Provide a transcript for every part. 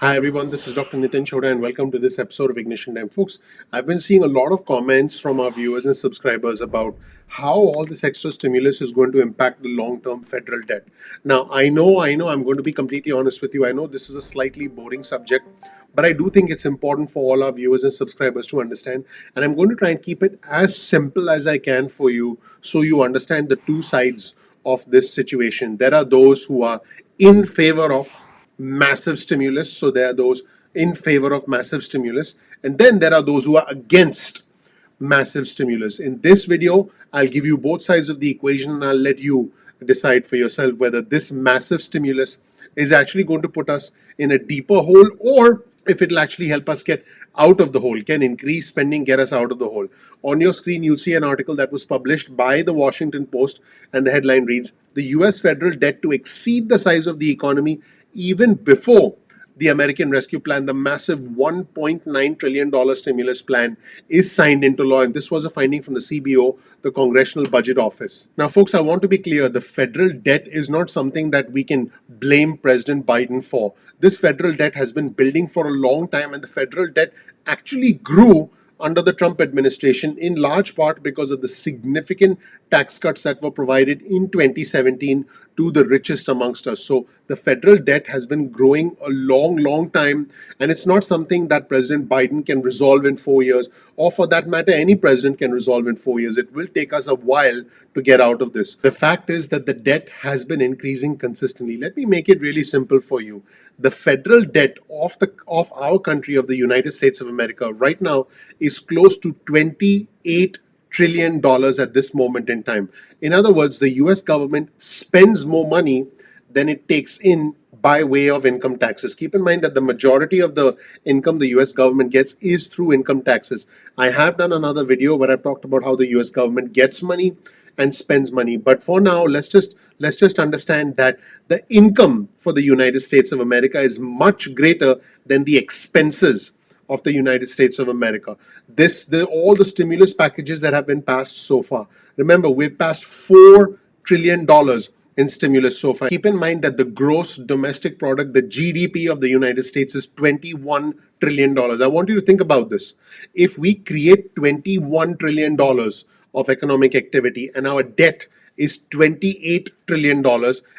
Hi everyone, this is Dr. Nitin Chhoda and welcome to this episode of Ignition Time. Folks, I've been seeing a lot of comments from our viewers and subscribers about how all this extra stimulus is going to impact the long-term federal debt. Now, I'm going to be completely honest with you. I know this is a slightly boring subject, but I do think it's important for all our viewers and subscribers to understand. And I'm going to try and keep it as simple as I can for you so you understand the two sides of this situation. There are those who are in favor of massive stimulus. So there are those in favor of massive stimulus. And then there are those who are against massive stimulus. In this video, I'll give you both sides of the equation and I'll let you decide for yourself whether this massive stimulus is actually going to put us in a deeper hole or if it'll actually help us get out of the hole. Can increased spending get us out of the hole? On your screen, you'll see an article that was published by the Washington Post, and the headline reads, "The US federal debt to exceed the size of the economy even before the American Rescue Plan, the massive $1.9 trillion stimulus plan, is signed into law." And this was a finding from the CBO, the Congressional Budget Office. Now, folks, I want to be clear. The federal debt is not something that we can blame President Biden for. This federal debt has been building for a long time, and the federal debt actually grew under the Trump administration, in large part because of the significant tax cuts that were provided in 2017 to the richest amongst us. So the federal debt has been growing a long time, and it's not something that President Biden can resolve in 4 years, or for that matter, any president can resolve in 4 years. It will take us a while to get out of this. The fact is that the debt has been increasing consistently. Let me make it really simple for you. The federal debt of our country, of the United States of America, right now is close to $28 trillion at this moment in time. In other words, the US government spends more money than it takes in by way of income taxes. Keep in mind that the majority of the income the US government gets is through income taxes. I have done another video where I've talked about how the US government gets money and spends money. But for now, let's just understand that the income for the United States of America is much greater than the expenses of the United States of America. All the stimulus packages that have been passed so far. Remember, we've passed $4 trillion in stimulus so far. Keep in mind that the gross domestic product, the GDP of the United States, is $21 trillion. I want you to think about this. If we create $21 trillion of economic activity and our debt is $28 trillion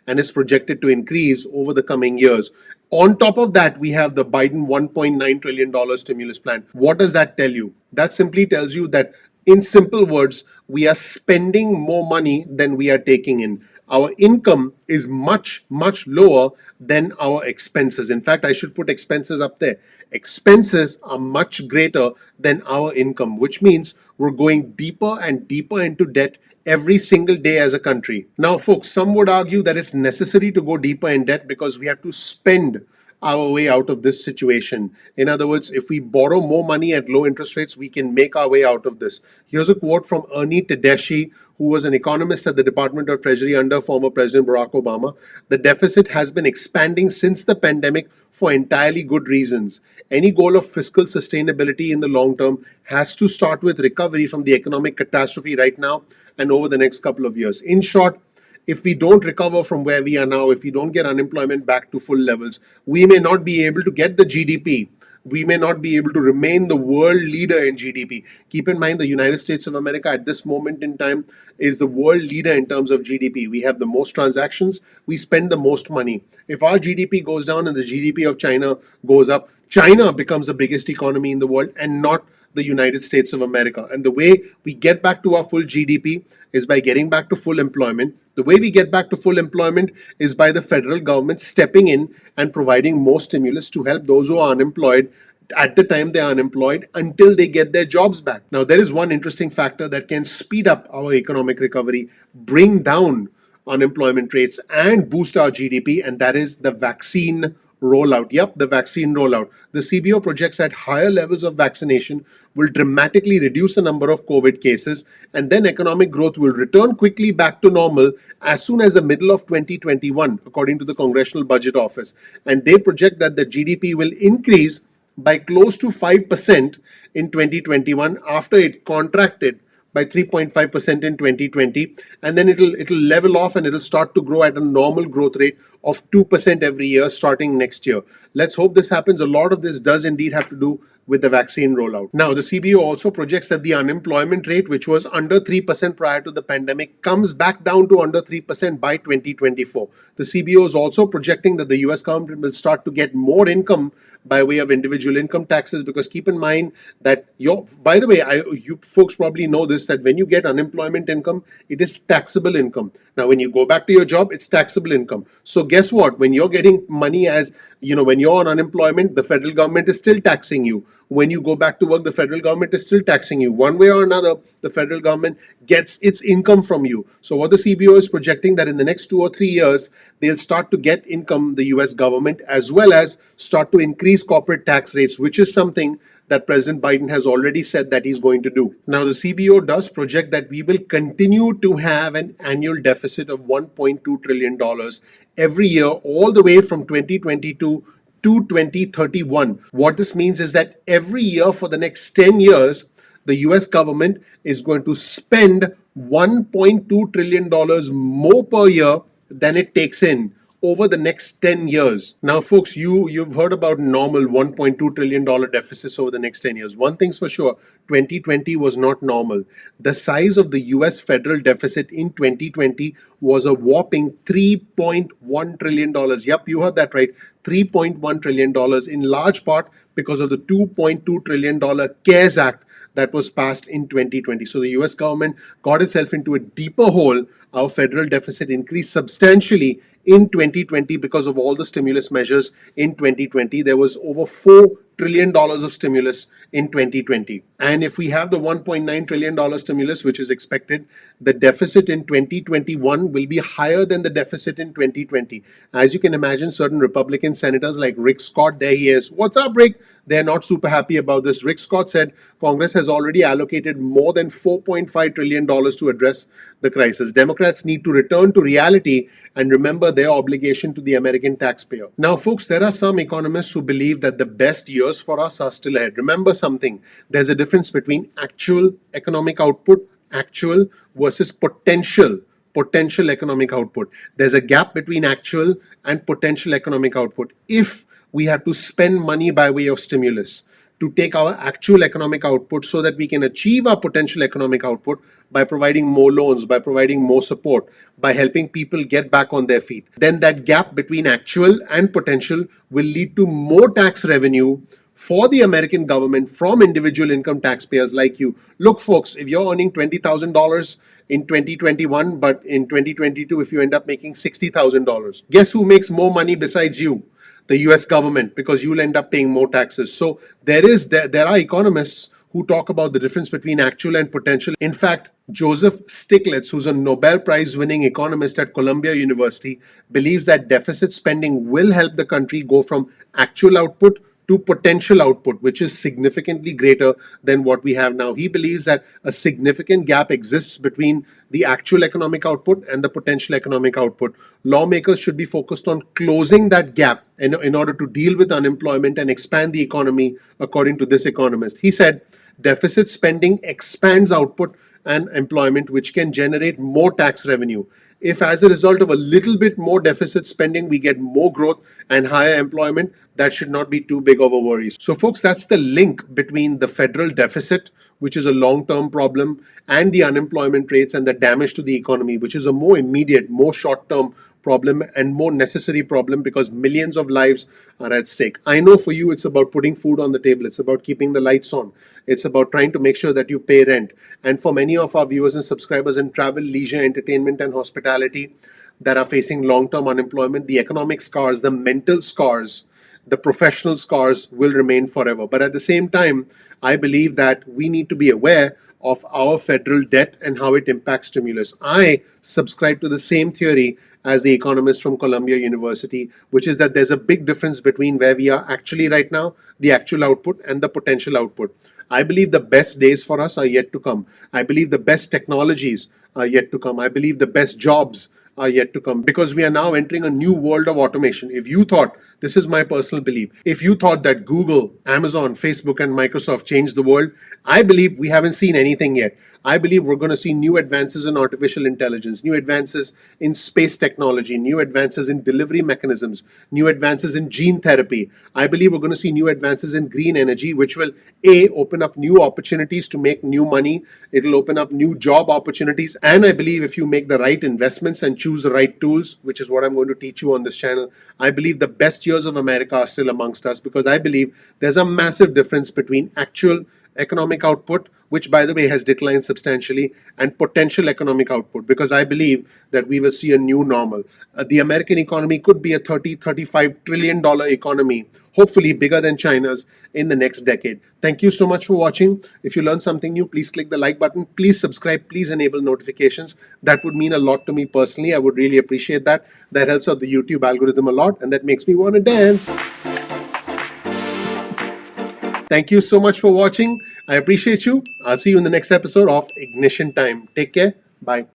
and is projected to increase over the coming years. On top of that, we have the Biden $1.9 trillion stimulus plan. What does that tell you? That simply tells you that, in simple words, we are spending more money than we are taking in. Our income is much lower than our expenses. In fact, I should put expenses up there. Expenses are much greater than our income, which means we're going deeper and deeper into debt every single day as a country. Now, folks, some would argue that it's necessary to go deeper in debt because we have to spend our way out of this situation. In other words, if we borrow more money at low interest rates, we can make our way out of this. Here's a quote from Ernie Tedeschi, who was an economist at the Department of Treasury under former President Barack Obama. "The deficit has been expanding since the pandemic for entirely good reasons. Any goal of fiscal sustainability in the long term has to start with recovery from the economic catastrophe right now and over the next couple of years." In short, if we don't recover from where we are now, if we don't get unemployment back to full levels, we may not be able to get the GDP. We may not be able to remain the world leader in GDP. Keep in mind, the United States of America at this moment in time is the world leader in terms of GDP. We have the most transactions, we spend the most money. If our GDP goes down and the GDP of China goes up, China becomes the biggest economy in the world and not the United States of America. And the way we get back to our full GDP is by getting back to full employment. The way we get back to full employment is by the federal government stepping in and providing more stimulus to help those who are unemployed at the time they are unemployed until they get their jobs back. Now, there is one interesting factor that can speed up our economic recovery, bring down unemployment rates, and boost our GDP, and that is the vaccine rollout. Yep, the vaccine rollout. The CBO projects that higher levels of vaccination will dramatically reduce the number of COVID cases, and then economic growth will return quickly back to normal as soon as the middle of 2021, according to the Congressional Budget Office. And they project that the GDP will increase by close to 5% in 2021 after it contracted by 3.5% in 2020, and then it'll level off and it'll start to grow at a normal growth rate of 2% every year starting next year. Let's hope this happens. A lot of this does indeed have to do with the vaccine rollout. Now, the CBO also projects that the unemployment rate, which was under 3% prior to the pandemic, comes back down to under 3% by 2024. The CBO is also projecting that the US government will start to get more income by way of individual income taxes, because keep in mind that by the way, you folks probably know this, that when you get unemployment income, it is taxable income. Now, when you go back to your job, it's taxable income. So guess what? When you're getting money, as when you're on unemployment, the federal government is still taxing you. When you go back to work, the federal government is still taxing you. One way or another, the federal government gets its income from you. So what the CBO is projecting, that in the next 2 or 3 years, they'll start to get income, the US government, as well as start to increase corporate tax rates, which is something that President Biden has already said that he's going to do. Now, the CBO does project that we will continue to have an annual deficit of $1.2 trillion every year, all the way from 2022 to 2031. What this means is that every year for the next 10 years, the US government is going to spend $1.2 trillion more per year than it takes in over the next 10 years. Now, folks, you've heard about normal $1.2 trillion deficits over the next 10 years. One thing's for sure, 2020 was not normal. The size of the US federal deficit in 2020 was a whopping $3.1 trillion. Yep, you heard that right. $3.1 trillion, in large part because of the $2.2 trillion CARES Act that was passed in 2020. So the US government got itself into a deeper hole. Our federal deficit increased substantially in 2020 because of all the stimulus measures in 2020. There was over $4 trillion of stimulus in 2020. And if we have the $1.9 trillion stimulus, which is expected, the deficit in 2021 will be higher than the deficit in 2020. As you can imagine, certain Republican senators like Rick Scott, there he is. What's up, Rick? They're not super happy about this. Rick Scott said Congress has already allocated more than $4.5 trillion to address the crisis. Democrats need to return to reality and remember their obligation to the American taxpayer. Now, folks, there are some economists who believe that the best years for us are still ahead. Remember something, there's a difference between actual economic output, actual versus potential economic output. There's a gap between actual and potential economic output. If we have to spend money by way of stimulus to take our actual economic output so that we can achieve our potential economic output by providing more loans, by providing more support, by helping people get back on their feet, then that gap between actual and potential will lead to more tax revenue for the American government from individual income taxpayers like you. Look, folks, if you're earning $20,000 in 2021, but in 2022, if you end up making $60,000, guess who makes more money besides you? The US government, because you'll end up paying more taxes. So there are economists who talk about the difference between actual and potential. In fact, Joseph Stiglitz, who's a Nobel Prize winning economist at Columbia University, believes that deficit spending will help the country go from actual output to potential output, which is significantly greater than what we have now. He believes that a significant gap exists between the actual economic output and the potential economic output. Lawmakers should be focused on closing that gap in order to deal with unemployment and expand the economy, according to this economist. He said, deficit spending expands output and employment, which can generate more tax revenue. If as a result of a little bit more deficit spending, we get more growth and higher employment, that should not be too big of a worry. So folks, that's the link between the federal deficit, which is a long-term problem, and the unemployment rates and the damage to the economy, which is a more immediate, more short-term problem and more necessary problem because millions of lives are at stake. I know for you, it's about putting food on the table. It's about keeping the lights on. It's about trying to make sure that you pay rent. And for many of our viewers and subscribers in travel, leisure, entertainment, and hospitality that are facing long-term unemployment, the economic scars, the mental scars, the professional scars will remain forever. But at the same time, I believe that we need to be aware of our federal debt and how it impacts stimulus. I subscribe to the same theory as the economist from Columbia University, which is that there's a big difference between where we are actually right now, the actual output, and the potential output. I believe the best days for us are yet to come. I believe the best technologies are yet to come. I believe the best jobs are yet to come because we are now entering a new world of automation. If you thought This is my personal belief. If you thought that Google, Amazon, Facebook, and Microsoft changed the world, I believe we haven't seen anything yet. I believe we're going to see new advances in artificial intelligence, new advances in space technology, new advances in delivery mechanisms, new advances in gene therapy. I believe we're going to see new advances in green energy, which will A, open up new opportunities to make new money. It'll open up new job opportunities. And I believe if you make the right investments and choose the right tools, which is what I'm going to teach you on this channel, I believe the best years of America are still amongst us, because I believe there's a massive difference between actual economic output, which by the way has declined substantially, and potential economic output, because I believe that we will see a new normal. The American economy could be a $35 trillion economy, hopefully bigger than China's, in the next decade. Thank you so much for watching. If you learned something new, please click the like button. Please subscribe. Please enable notifications. That would mean a lot to me personally. I would really appreciate that. That helps out the YouTube algorithm a lot, and that makes me want to dance. Thank you so much for watching. I appreciate you. I'll see you in the next episode of Ignition Time. Take care. Bye.